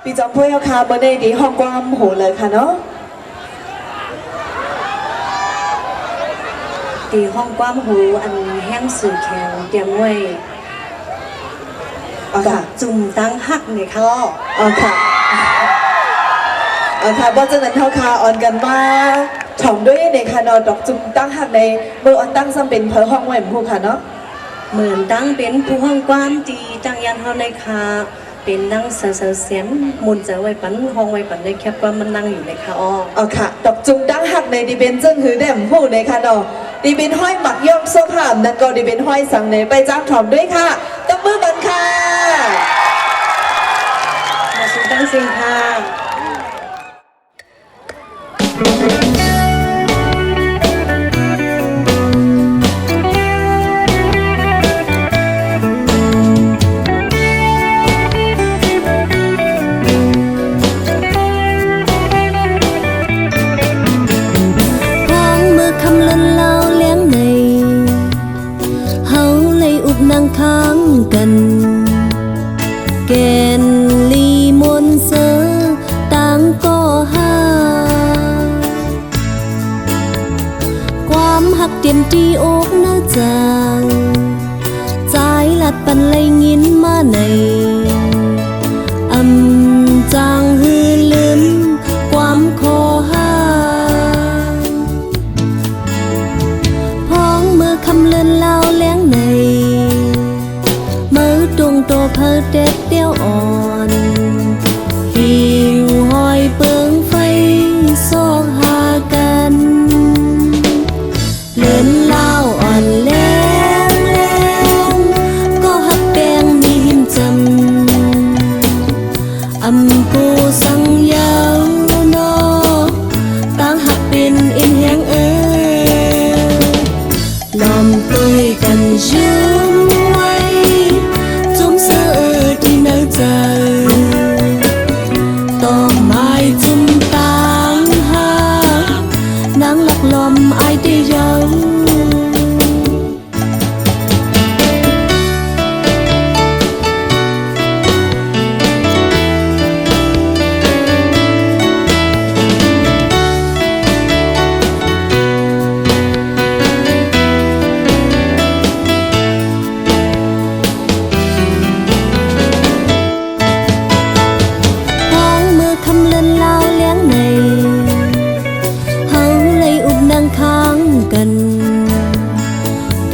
ปีจอมพวยค่ะเมื่อในดีห้องความโหเลยค่ะเนาะตีห้องความหูอันแห้งสื่อแข็งเตรียมไว้ค่ะจุ่มตั้งหักเนี่ยค่ะค่ะค่ะว่าจะนั้นเท่าค่ะออนกันมาถ่อมด้วยในค่ะเนาะดอกจุ่มตั้งหักในเมื่อออนตั้งซ้ำเป็นเพอห้องไว้ผู้ค่ะเนาะเหมือนตั้งเป็นผู้ห้องความตีจังยันเฮาในค่ะเป็นนั่งเสียนมุนจะไว้ปันห้องไว้ปันในแคบว่ามันนั่งอยู่ในค่ะค่ะดอกจุ่มตั้งหักในดีเป็นจึงหือแดมผู้ในค่ะเนาะดีเป็นห้อยหมักย่อมโซ่ผ่านนั่นก็ดีเป็นห้อยสั่งในไปจ้างถ่อมด้วยค่ะตบมือกันค่ะมาสุตั้งสิงค่ะค้างกันแกนลีมนเสอต่างก็หาความหักเต็มที่อกหน้าจางใจลัดปันเลยยินมาในจางฮือลืมความคอหาพ้องมือคำเลือนเล่าแล้งในตรงโตเพอเด็ดเดียวอ่อนหิวหอยเปิงไฟซอกหากันเลินเล่าอ่อนแรงก็หักแปงมีหิมจำกูสังยาวนอต่างหักเป็นเอ็นแหงลอมตุยกันยืมต่อไม้จุ่มตางหานางหลักลมไอได้ยัง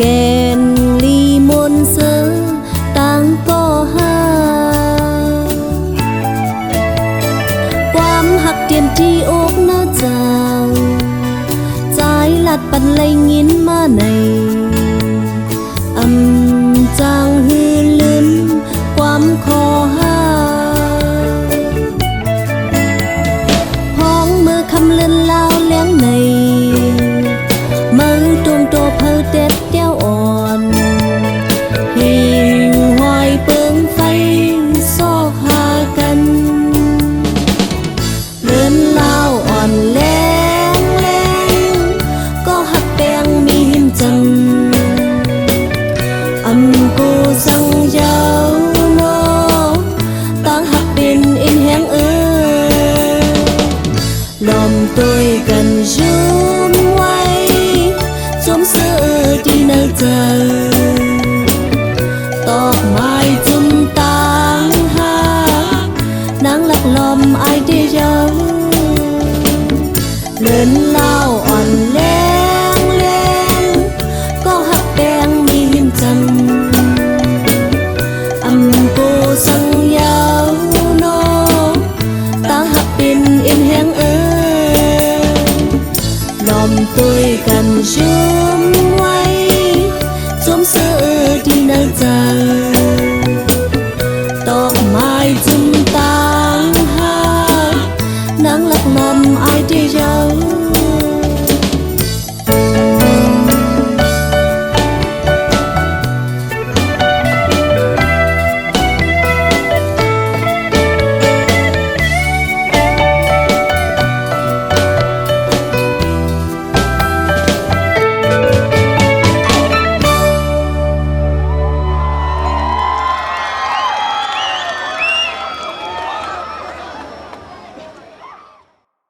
แกนลีมนเสอต่างก็หาความหักเตรียมที่อกหน้าจางใจลัดปันเลยยินมาในจางฮือลืมความคอหาพ้องมือคำเลือนเล่าเลี้ยงในมือตรงโตเพอเด็ดเดียวอ่อนหิวหอยเปิงไฟซอกหากันเลินเล่าอ่อนแรงก็หักแปงมีหิมจำกูสังยาวนอต่างหักเป็นเอ็นแหงลอมตุยกันยืมไว้จมเสือที่เนื้อเจอตอกไม้จุ่มตางหานางหลักลมไอได้ยังเลินเล่าอ่อนแรงก็หักแปงมีหิมจำกูสังยาวนอต่างหักเป็นเอ็นแหงลอมตุยกันยื